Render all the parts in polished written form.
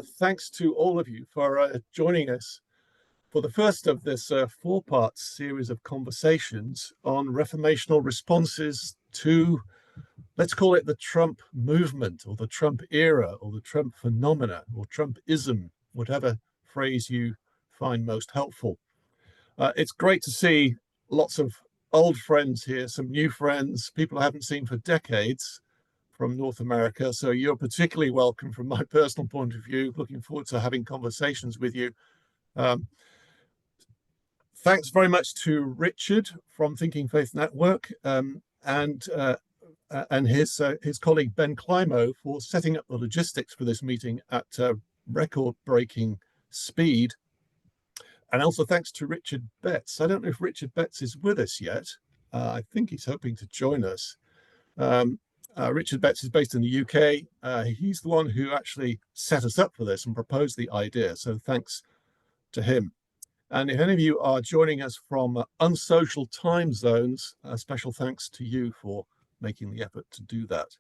Thanks to all of you for joining us for the first of this four-part series of conversations on reformational responses to, let's call it the Trump movement or the Trump era or the Trump phenomena or Trumpism, whatever phrase you find most helpful. It's great to see lots of old friends here, some new friends, people I haven't seen for decades from North America. So you're particularly welcome from my personal point of view. Looking forward to having conversations with you. Thanks very much to Richard from Thinking Faith Network and his colleague Ben Climo for setting up the logistics for this meeting at record-breaking speed. And also thanks to Richard Betts. I don't know if Richard Betts is with us yet. I think he's hoping to join us. Richard Betts is based in the UK. He's the one who actually set us up for this and proposed the idea. So thanks to him. And if any of you are joining us from unsocial time zones, a special thanks to you for making the effort to do that.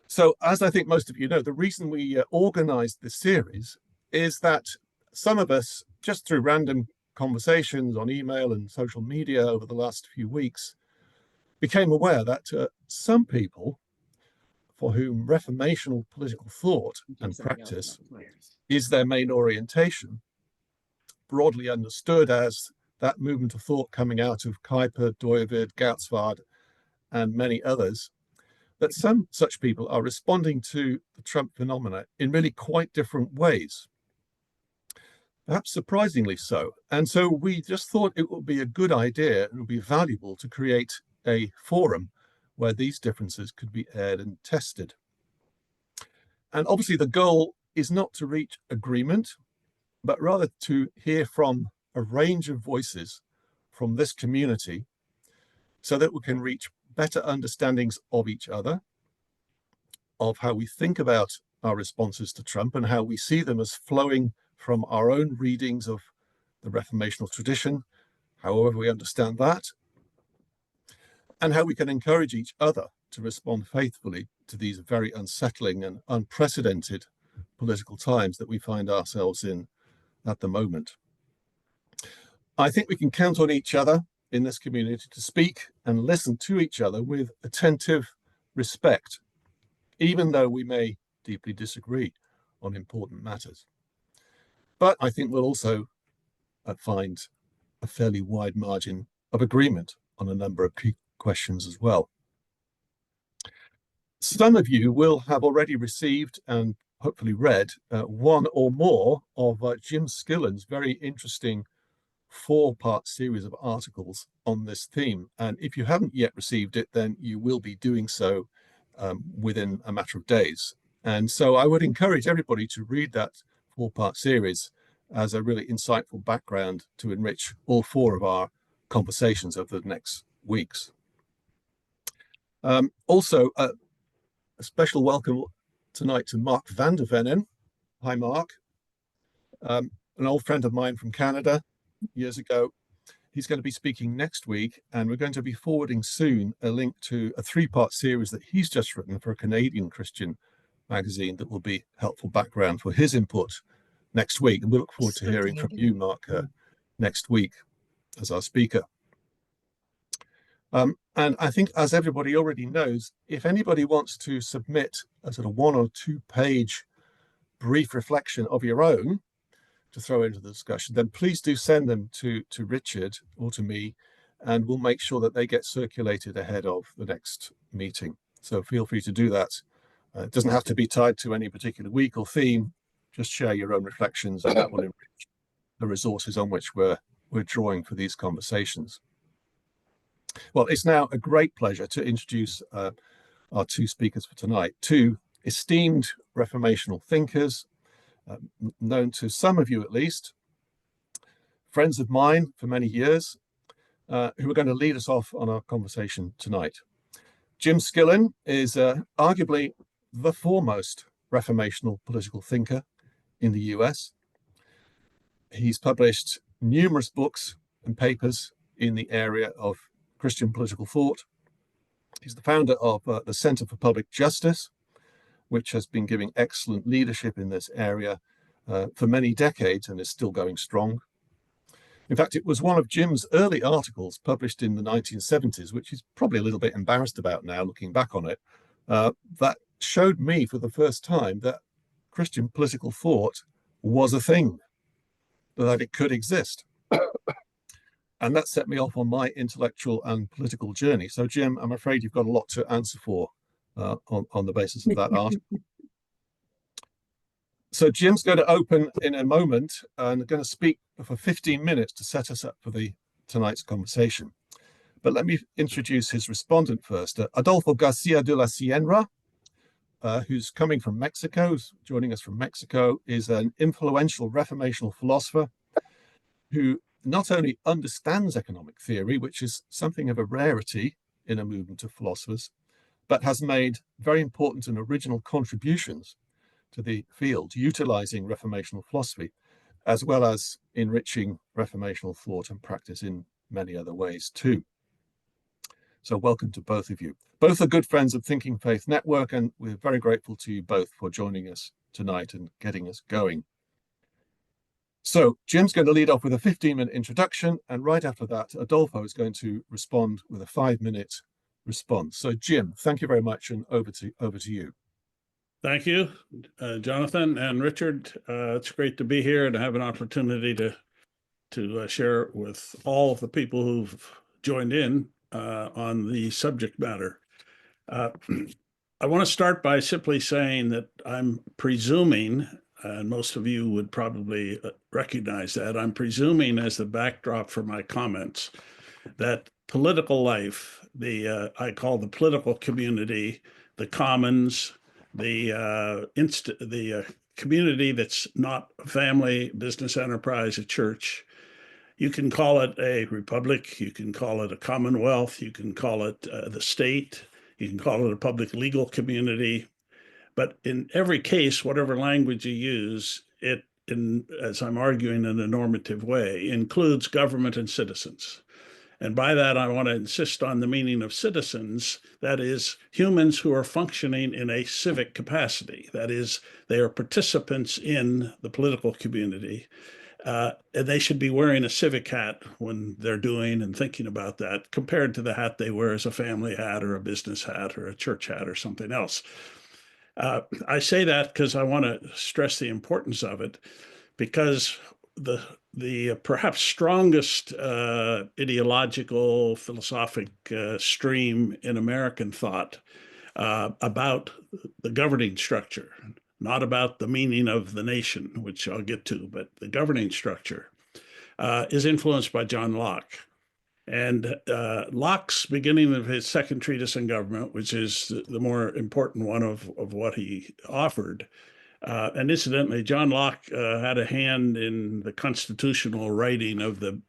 So as I think most of you know, the reason we organized this series is that some of us, just through random conversations on email and social media over the last few weeks, became aware that some people for whom reformational political thought and practice is their main orientation, broadly understood as that movement of thought coming out of Kuyper, Dooyeweerd, Goudswaard, and many others, that some such people are responding to the Trump phenomena in really quite different ways, perhaps surprisingly so. And so we just thought it would be a good idea and it would be valuable to create a forum where these differences could be aired and tested. And obviously the goal is not to reach agreement, but rather to hear from a range of voices from this community so that we can reach better understandings of each other, of how we think about our responses to Trump and how we see them as flowing from our own readings of the reformational tradition, however we understand that, and how we can encourage each other to respond faithfully to these very unsettling and unprecedented political times that we find ourselves in at the moment. I think we can count on each other in this community to speak and listen to each other with attentive respect, even though we may deeply disagree on important matters. But I think we'll also find a fairly wide margin of agreement on a number of key questions as well. Some of you will have already received and hopefully read one or more of Jim Skillen's very interesting four-part series of articles on this theme. And if you haven't yet received it, then you will be doing so within a matter of days. And so I would encourage everybody to read that four-part series as a really insightful background to enrich all four of our conversations over the next weeks. Also, a special welcome tonight to Mark van der Venen. Hi, Mark. An old friend of mine from Canada years ago. He's going to be speaking next week, and we're going to be forwarding soon a link to a three-part series that he's just written for a Canadian Christian magazine that will be helpful background for his input next week. And we look forward to hearing from you, Mark, next week as our speaker. And I think, as everybody already knows, if anybody wants to submit a sort of 1 or 2 page brief reflection of your own to throw into the discussion, then please do send them to Richard or to me, and we'll make sure that they get circulated ahead of the next meeting. So feel free to do that. It doesn't have to be tied to any particular week or theme. Just share your own reflections, and that will enrich the resources on which we're drawing for these conversations. Well, it's now a great pleasure to introduce our two speakers for tonight, two esteemed reformational thinkers, known to some of you at least, friends of mine for many years, who are going to lead us off on our conversation tonight. Jim Skillen is arguably the foremost reformational political thinker in the US. He's published numerous books and papers in the area of Christian political thought. He's the founder of the Center for Public Justice, which has been giving excellent leadership in this area for many decades and is still going strong. In fact, it was one of Jim's early articles published in the 1970s, which he's probably a little bit embarrassed about now, looking back on it, that showed me for the first time that Christian political thought was a thing, that it could exist. And that set me off on my intellectual and political journey. So, Jim, I'm afraid you've got a lot to answer for on the basis of that article. So Jim's going to open in a moment and going to speak for 15 minutes to set us up for tonight's conversation. But let me introduce his respondent first. Adolfo García de la Sienra, who's coming from Mexico, joining us from Mexico, is an influential Reformational philosopher who not only understands economic theory, which is something of a rarity in a movement of philosophers, but has made very important and original contributions to the field, utilizing Reformational philosophy, as well as enriching Reformational thought and practice in many other ways too. So welcome to both of you. Both are good friends of Thinking Faith Network, and we're very grateful to you both for joining us tonight and getting us going. So Jim's going to lead off with a 15-minute introduction, and right after that, Adolfo is going to respond with a 5-minute response. So Jim, thank you very much, and over to you. Thank you, Jonathan and Richard. It's great to be here and have an opportunity to share with all of the people who've joined in on the subject matter. I want to start by simply saying that I'm presuming, and most of you would probably recognize that, I'm presuming as the backdrop for my comments that political life, I call the political community, the commons, the community that's not a family, business enterprise, a church. You can call it a republic, you can call it a commonwealth, you can call it the state, you can call it a public legal community. But in every case, whatever language you use, it, as I'm arguing in a normative way, includes government and citizens. And by that, I want to insist on the meaning of citizens, that is, humans who are functioning in a civic capacity. That is, they are participants in the political community, and they should be wearing a civic hat when they're doing and thinking about that, compared to the hat they wear as a family hat or a business hat or a church hat or something else. I say that because I want to stress the importance of it, because the perhaps strongest ideological, philosophic stream in American thought about the governing structure, not about the meaning of the nation, which I'll get to, but the governing structure, is influenced by John Locke. And Locke's beginning of his second treatise on government, which is the more important one of what he offered, and incidentally, John Locke had a hand in the constitutional writing of the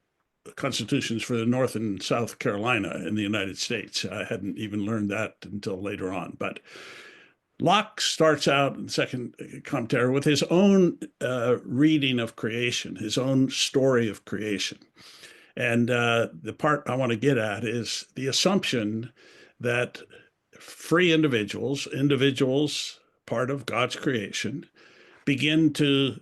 constitutions for the North and South Carolina in the United States. I hadn't even learned that until later on. But Locke starts out in the second commentary with his own reading of creation, his own story of creation. And the part I want to get at is the assumption that free individuals, part of God's creation, begin to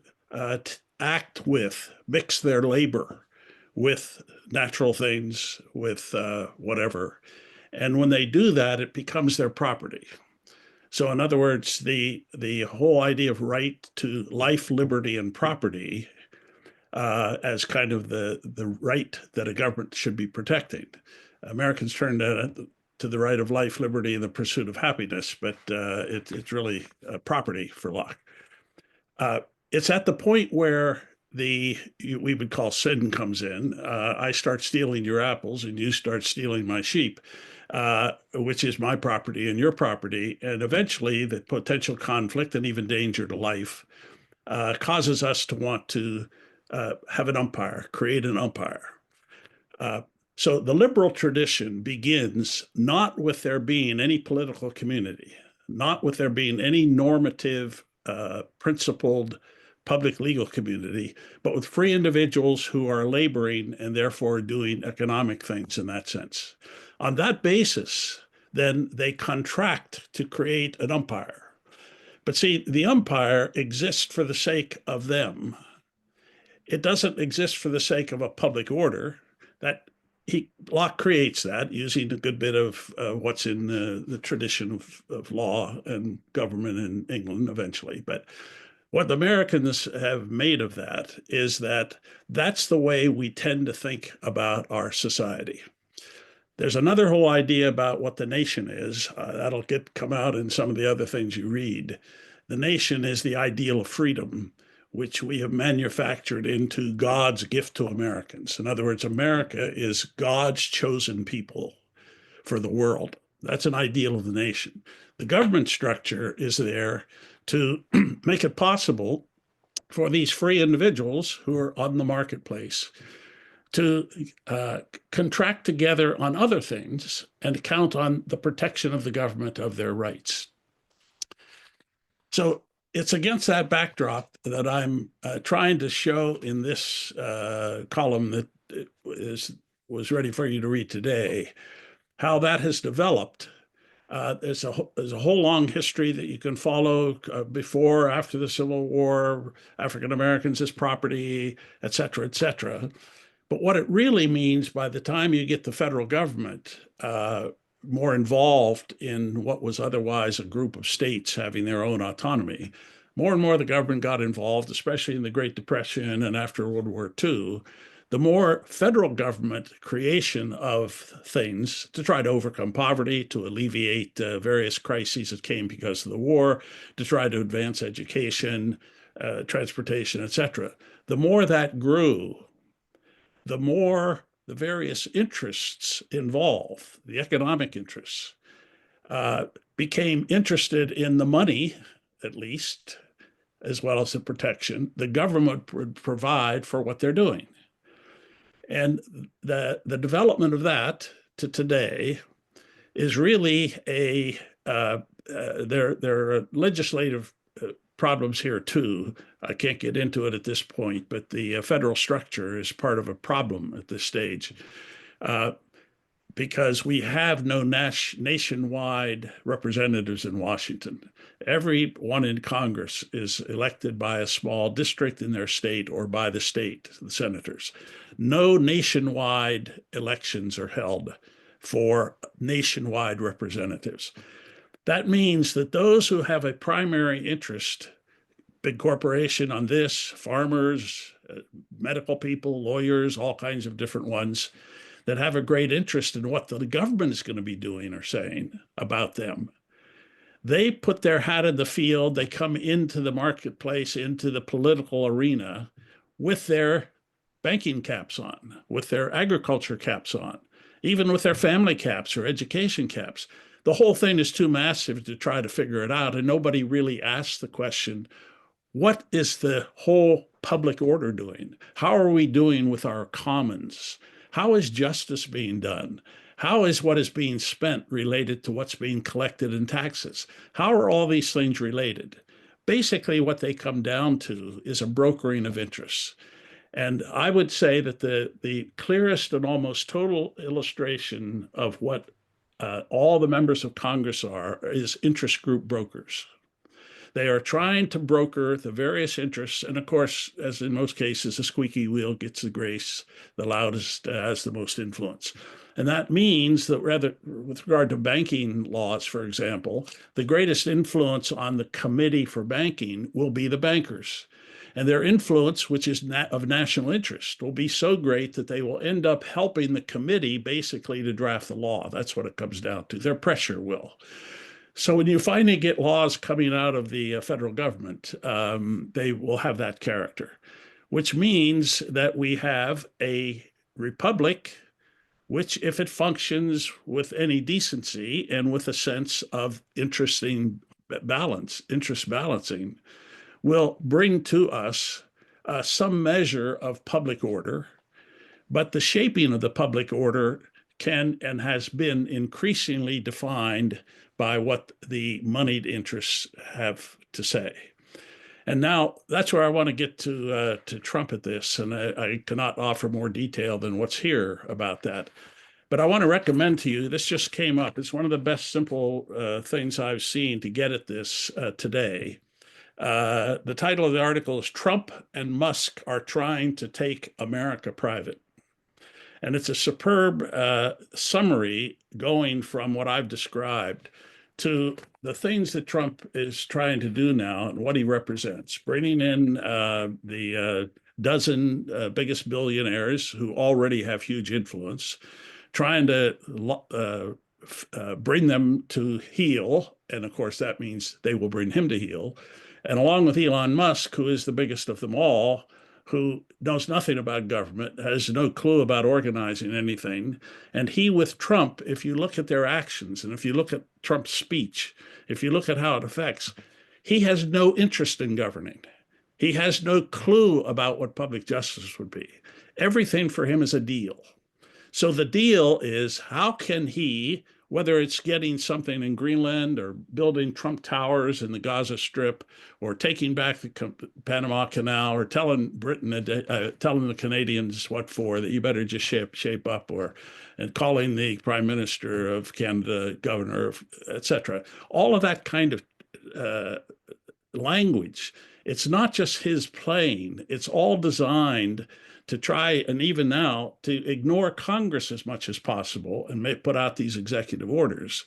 mix their labor with natural things, with whatever. And when they do that, it becomes their property. So in other words, the whole idea of right to life, liberty, and property as kind of the right that a government should be protecting. Americans turn to the right of life, liberty, and the pursuit of happiness, but it's really property for Locke. It's at the point where we would call sin comes in. I start stealing your apples and you start stealing my sheep, which is my property and your property. And eventually the potential conflict and even danger to life causes us to want to have an umpire, create an umpire. So the liberal tradition begins not with there being any political community, not with there being any normative, principled public legal community, but with free individuals who are laboring and therefore doing economic things in that sense. On that basis, then they contract to create an umpire. But see, the umpire exists for the sake of them. It doesn't exist for the sake of a public order. That Locke creates that using a good bit of what's in the tradition of law and government in England eventually. But what the Americans have made of that is that that's the way we tend to think about our society. There's another whole idea about what the nation is. That'll come out in some of the other things you read. The nation is the ideal of freedom, which we have manufactured into God's gift to Americans. In other words, America is God's chosen people for the world. That's an ideal of the nation. The government structure is there to make it possible for these free individuals who are on the marketplace to contract together on other things and count on the protection of the government of their rights. So it's against that backdrop that I'm trying to show in this column that was ready for you to read today, how that has developed. There's a whole long history that you can follow before, after the Civil War, African Americans as property, et cetera, et cetera. But what it really means by the time you get the federal government more involved in what was otherwise a group of states having their own autonomy, more and more the government got involved, especially in the Great Depression and after World War II, the more federal government creation of things to try to overcome poverty, to alleviate various crises that came because of the war, to try to advance education, transportation, et cetera. The more that grew, the more the various interests involved, the economic interests, became interested in the money, at least, as well as the protection the government would provide for what they're doing. And the development of that to today is really there are legislative problems here too. I can't get into it at this point, but the federal structure is part of a problem at this stage because we have no nationwide representatives in Washington. Everyone in Congress is elected by a small district in their state or by the state, the senators. No nationwide elections are held for nationwide representatives. That means that those who have a primary interest, big corporation on this, farmers, medical people, lawyers, all kinds of different ones that have a great interest in what the government is going to be doing or saying about them, they put their hat in the field, they come into the marketplace, into the political arena with their banking caps on, with their agriculture caps on, even with their family caps or education caps. The whole thing is too massive to try to figure it out, and nobody really asks the question, what is the whole public order doing? How are we doing with our commons? How is justice being done? How is what is being spent related to what's being collected in taxes? How are all these things related? Basically, what they come down to is a brokering of interests. And I would say that the clearest and almost total illustration of what all the members of Congress are is interest group brokers. They are trying to broker the various interests. And of course, as in most cases, the squeaky wheel gets the grace, the loudest has the most influence. And that means that with regard to banking laws, for example, the greatest influence on the committee for banking will be the bankers. And their influence, which is of national interest, will be so great that they will end up helping the committee basically to draft the law. That's what it comes down to. Their pressure will. So when you finally get laws coming out of the federal government, they will have that character, which means that we have a republic, which, if it functions with any decency and with a sense of interest balancing, will bring to us some measure of public order. But the shaping of the public order can and has been increasingly defined by what the moneyed interests have to say. And now that's where I want to get to trumpet this, and I cannot offer more detail than what's here about that. But I want to recommend to you, this just came up. It's one of the best simple things I've seen to get at this today. The title of the article is Trump and Musk Are Trying to Take America Private. And it's a superb summary going from what I've described to the things that Trump is trying to do now and what he represents, bringing in the dozen biggest billionaires who already have huge influence, trying to bring them to heel. And of course, that means they will bring him to heel. And along with Elon Musk, who is the biggest of them all, who knows nothing about government, has no clue about organizing anything. And he with Trump, if you look at their actions, and if you look at Trump's speech, if you look at how it affects, he has no interest in governing. He has no clue about what public justice would be. Everything for him is a deal. So the deal is, how can he, whether it's getting something in Greenland or building Trump Towers in the Gaza Strip or taking back the Panama Canal or telling Britain, telling the Canadians what for, that you better just shape up, and calling the Prime Minister of Canada governor, etc. All of that kind of language. It's not just his playing. It's all designed to try, and even now, to ignore Congress as much as possible and put out these executive orders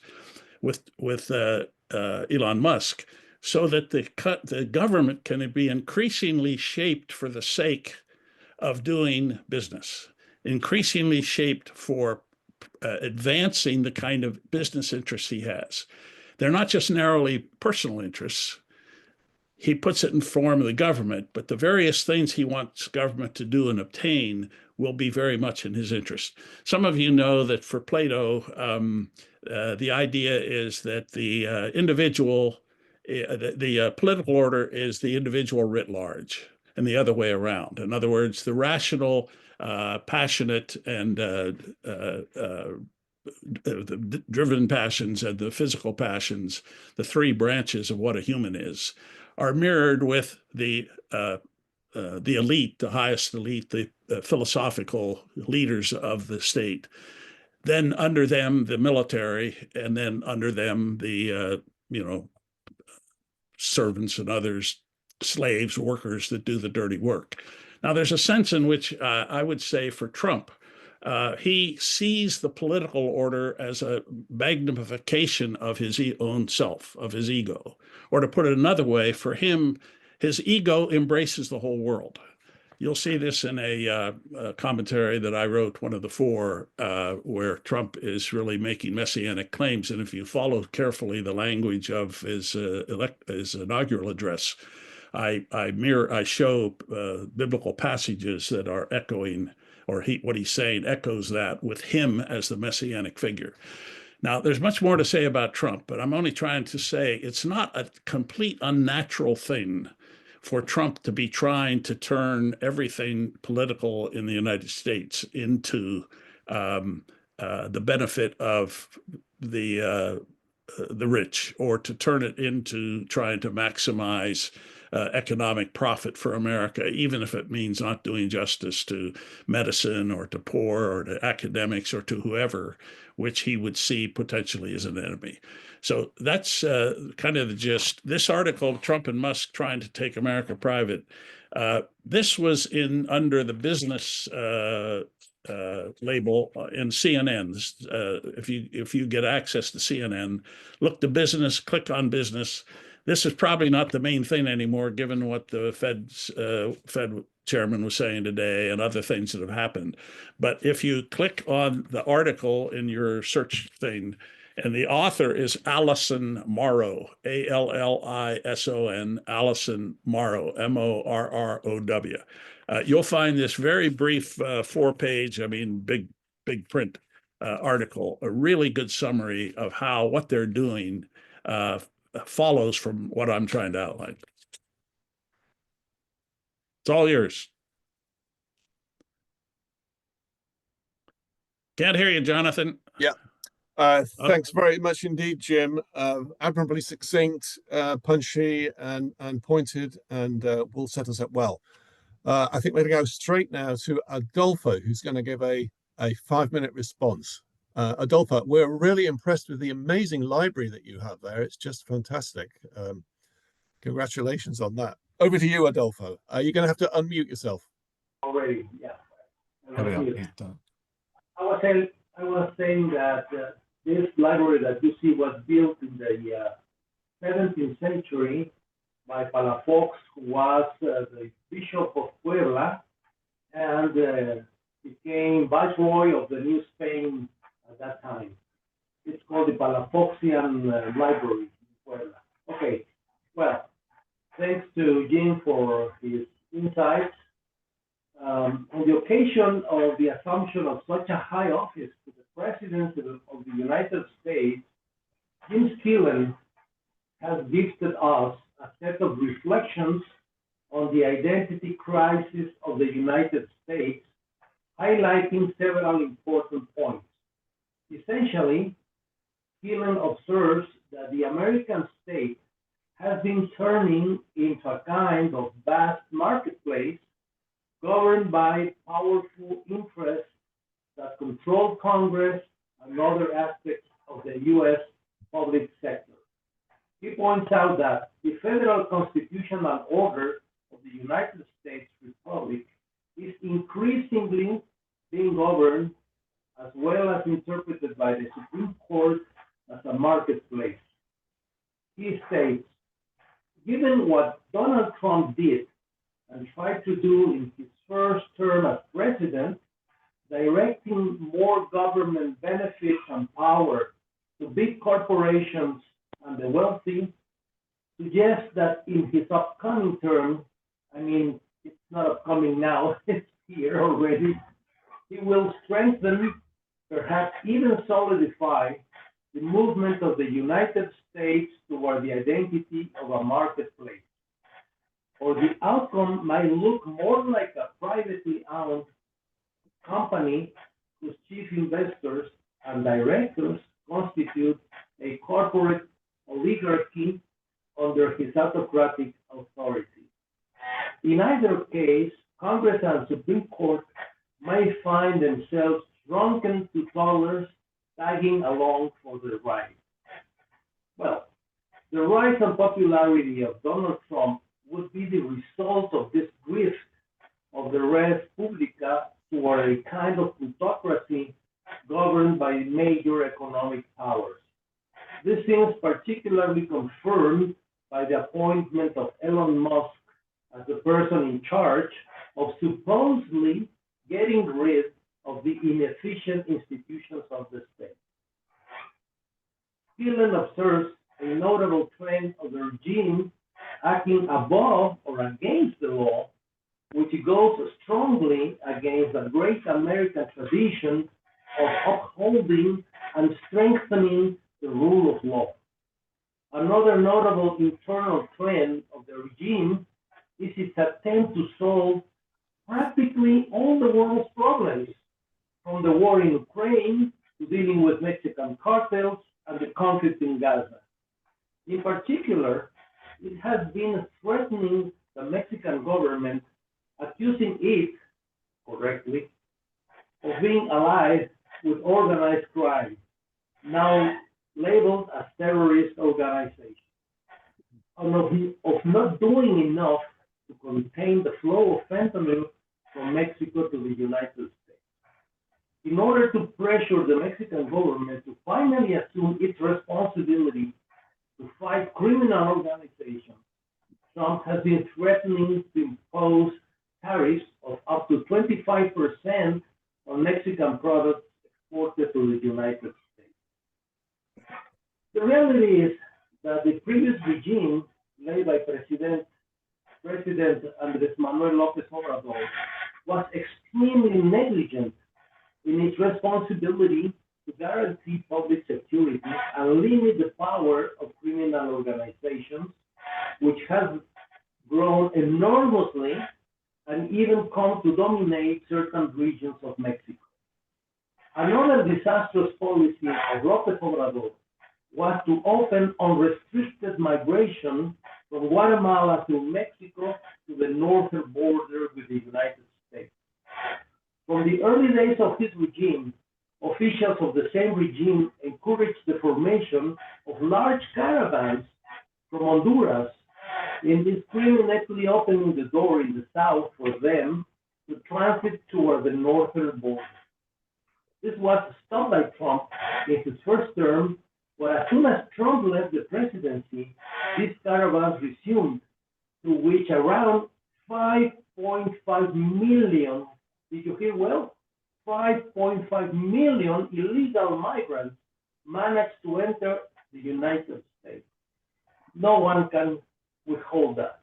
with Elon Musk, so that the government can be increasingly shaped for the sake of doing business, increasingly shaped for advancing the kind of business interests he has. They're not just narrowly personal interests. He puts it in form of the government, but the various things he wants government to do and obtain will be very much in his interest. Some of you know that for Plato, the idea is that the individual, the political order is the individual writ large, and the other way around. In other words, the rational, passionate, and the driven passions and the physical passions, the three branches of what a human is, are mirrored with the elite, the highest elite, the philosophical leaders of the state. Then under them, the military, and then under them, the servants and others, slaves, workers that do the dirty work. Now, there's a sense in which I would say for Trump, he sees the political order as a magnification of his own self, of his ego. Or to put it another way, for him, his ego embraces the whole world. You'll see this in a commentary that I wrote, one of the four, where Trump is really making messianic claims. And if you follow carefully the language of his inaugural address, I show biblical passages that are echoing, or what he's saying echoes that, with him as the messianic figure. Now, there's much more to say about Trump, but I'm only trying to say it's not a complete unnatural thing for Trump to be trying to turn everything political in the United States into the benefit of the rich, or to turn it into trying to maximize economic profit for America, even if it means not doing justice to medicine or to poor or to academics or to whoever, which he would see potentially as an enemy. So that's kind of the gist. This article, Trump and Musk Trying to Take America Private, this was under the business label in CNN. If you get access to CNN, look to business, click on business. This is probably not the main thing anymore, given what the Fed chairman was saying today and other things that have happened. But if you click on the article in your search thing, and the author is Allison Morrow, Allison, Allison Morrow, Morrow. You'll find this very brief 4-page, big print article, a really good summary of how what they're doing follows from what I'm trying to outline. It's all yours. Can't hear you, Jonathan. Yeah. Thanks very much indeed, Jim. Admirably succinct, punchy, and pointed, and will set us up well. I think we're going to go straight now to Adolfo, who's going to give a 5-minute response. Adolfo, we're really impressed with the amazing library that you have there. It's just fantastic. Congratulations on that. Over to you, Adolfo. You're going to have to unmute yourself. Already, yeah. There we go. He's done. I was saying that this library that you see was built in the 17th century by Palafox, who was the Bishop of Puebla and became Viceroy of the New Spain at that time. It's called the Palafoxian Library in Puebla. Okay, well, thanks to Jim for his insights. On the occasion of the assumption of such a high office to the President of the United States, Jim Skillen has gifted us a set of reflections on the identity crisis of the United States, highlighting several important points. Essentially, Skillen observes that the American state has been turning into a kind of vast marketplace governed by powerful interests that control Congress and other aspects of the U.S. public sector. He points out that the federal constitutional order of the United States Republic is increasingly being governed as well as interpreted by the Supreme Court as a marketplace. He states, given what Donald Trump did and tried to do in his first term as president, directing more government benefits and power to big corporations and the wealthy, suggests that in his upcoming term, I mean, it's not upcoming now, it's here already, he will strengthen, perhaps even solidify, the movement of the United States toward the identity of a marketplace. Or the outcome might look more like a privately owned company whose chief investors and directors constitute a corporate oligarchy under his autocratic authority. In either case, Congress and Supreme Court may find themselves drunken to dollars tagging along for the ride. Well, the rise and popularity of Donald Trump would be the result of this grift of the res publica toward a kind of plutocracy governed by major economic powers. This seems particularly confirmed by the appointment of Elon Musk as the person in charge of supposedly getting rid of the inefficient institutions of the state. Skillen observes a notable trend of the regime acting above or against the law, which goes strongly against the great American tradition of upholding and strengthening the rule of law. Another notable internal trend of the regime is its attempt to solve practically all the world's problems, from the war in Ukraine to dealing with Mexican cartels and the conflict in Gaza. In particular, it has been threatening the Mexican government, accusing it, correctly, of being allied with organized crime, now labeled as terrorist organizations, and of not doing enough to contain the flow of fentanyl from Mexico to the United States. In order to pressure the Mexican government to finally assume its responsibility to fight criminal organizations, Trump has been threatening to impose tariffs of up to 25% on Mexican products exported to the United States. The reality is that the previous regime, led by President Andrés Manuel López Obrador, was extremely negligent in its responsibility to guarantee public security and limit the power of criminal organizations, which has grown enormously and even come to dominate certain regions of Mexico. Another disastrous policy of López Obrador was to open unrestricted migration from Guatemala to Mexico to the northern border with the United States. From the early days of his regime, officials of the same regime encouraged the formation of large caravans from Honduras, indiscriminately opening the door in the south for them to transit toward the northern border. This was stopped by Trump in his first term, but as soon as Trump left the presidency, these caravans resumed, to which around 5.5 million, did you hear well? 5.5 million illegal migrants managed to enter the United States. No one can withhold that.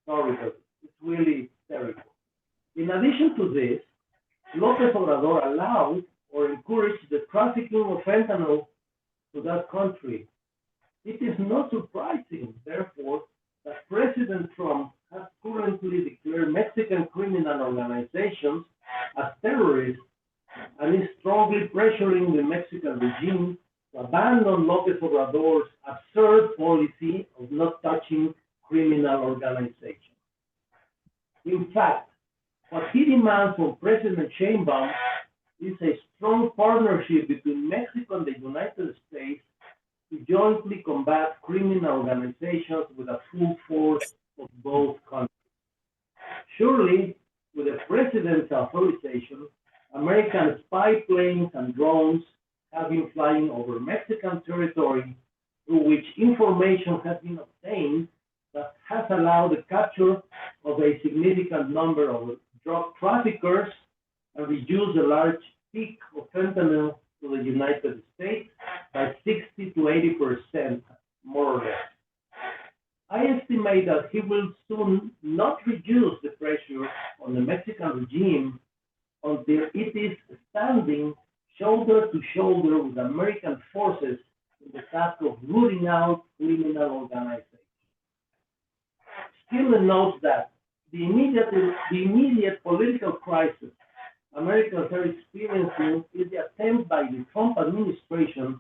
Sorry, but it's really terrible. In addition to this, López Obrador allowed or encouraged the trafficking of fentanyl to that country. It is not surprising, therefore, that President Trump has currently declared Mexican criminal organizations as terrorists and is strongly pressuring the Mexican regime to abandon López Obrador's absurd policy of not touching criminal organizations. In fact, what he demands from President Sheinbaum is a strong partnership between Mexico and the United States to jointly combat criminal organizations with a full force of both countries. Surely, with the President's authorization, American spy planes and drones have been flying over Mexican territory, through which information has been obtained that has allowed the capture of a significant number of drug traffickers and reduced a large peak of fentanyl to the United States by 60 to 80%, more or less. I estimate that he will soon not reduce the pressure on the Mexican regime until it is standing shoulder to shoulder with American forces in the task of rooting out criminal organizations. Skillen notes that the immediate political crisis Americans are experiencing is the attempt by the Trump administration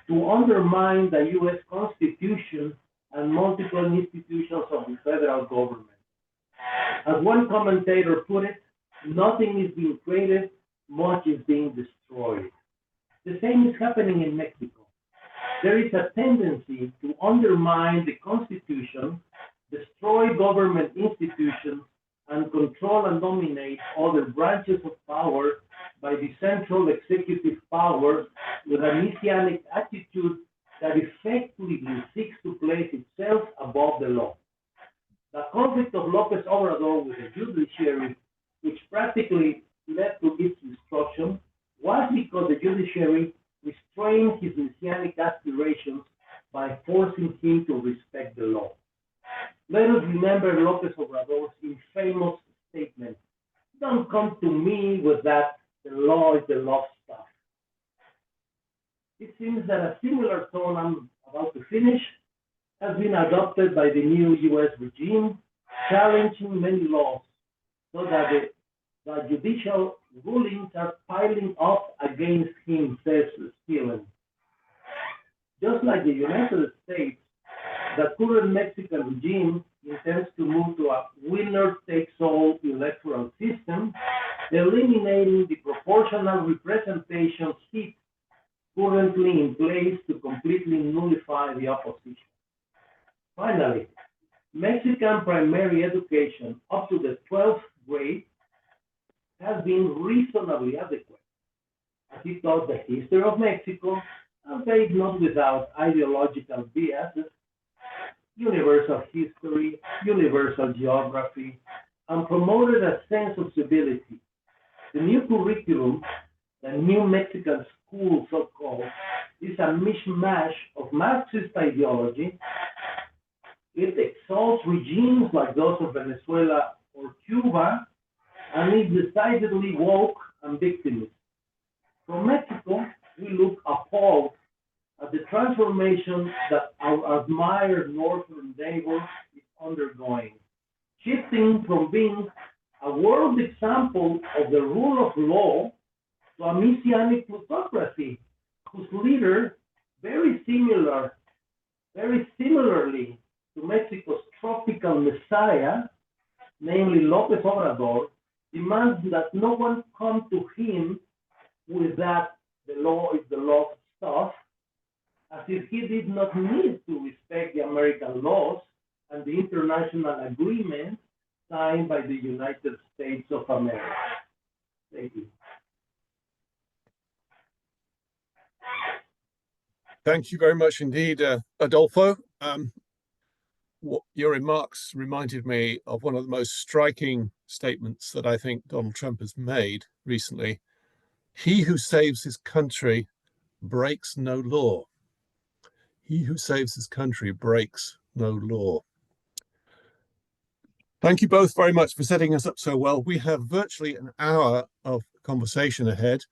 to undermine the U.S. Constitution and multiple institutions of the federal government. As one commentator put it, nothing is being created, much is being destroyed. The same is happening in Mexico. There is a tendency to undermine the Constitution, destroy government institutions, and control and dominate other branches of power by the central executive power with a messianic attitude that effectively seeks to place itself above the law. The conflict of López Obrador with the judiciary, which practically led to its destruction, was because the judiciary restrained his messianic aspirations by forcing him to respect the law. Let us remember López Obrador's infamous statement, "Don't come to me with that, the law is the law stuff." It seems that a similar tone I'm about to finish has been adopted by the new U.S. regime, challenging many laws, so that the judicial rulings are piling up against him, says Skillen. Just like the United States, the current Mexican regime intends to move to a winner-takes-all electoral system, eliminating the proportional representation seat currently in place to completely nullify the opposition. Finally, Mexican primary education up to the 12th grade has been reasonably adequate, as it taught the history of Mexico, albeit not without ideological biases, universal history, universal geography, and promoted a sense of civility. The new curriculum, the new Mexican school, so-called, is a mishmash of Marxist ideology. It exalts regimes like those of Venezuela or Cuba, and is decidedly woke and victimist. From Mexico, we look appalled at the transformation that our admired northern neighbor is undergoing, shifting from being a world example of the rule of law to a messianic plutocracy, whose leader, very similarly to Mexico's tropical messiah, namely López Obrador, demands that no one come to him with that the law is the law stuff, as if he did not need to respect the American laws and the international agreements signed by the United States of America. Thank you. Thank you very much indeed, Adolfo. Your remarks reminded me of one of the most striking statements that I think Donald Trump has made recently. He who saves his country breaks no law. He who saves his country breaks no law. Thank you both very much for setting us up so well. We have virtually an hour of conversation ahead.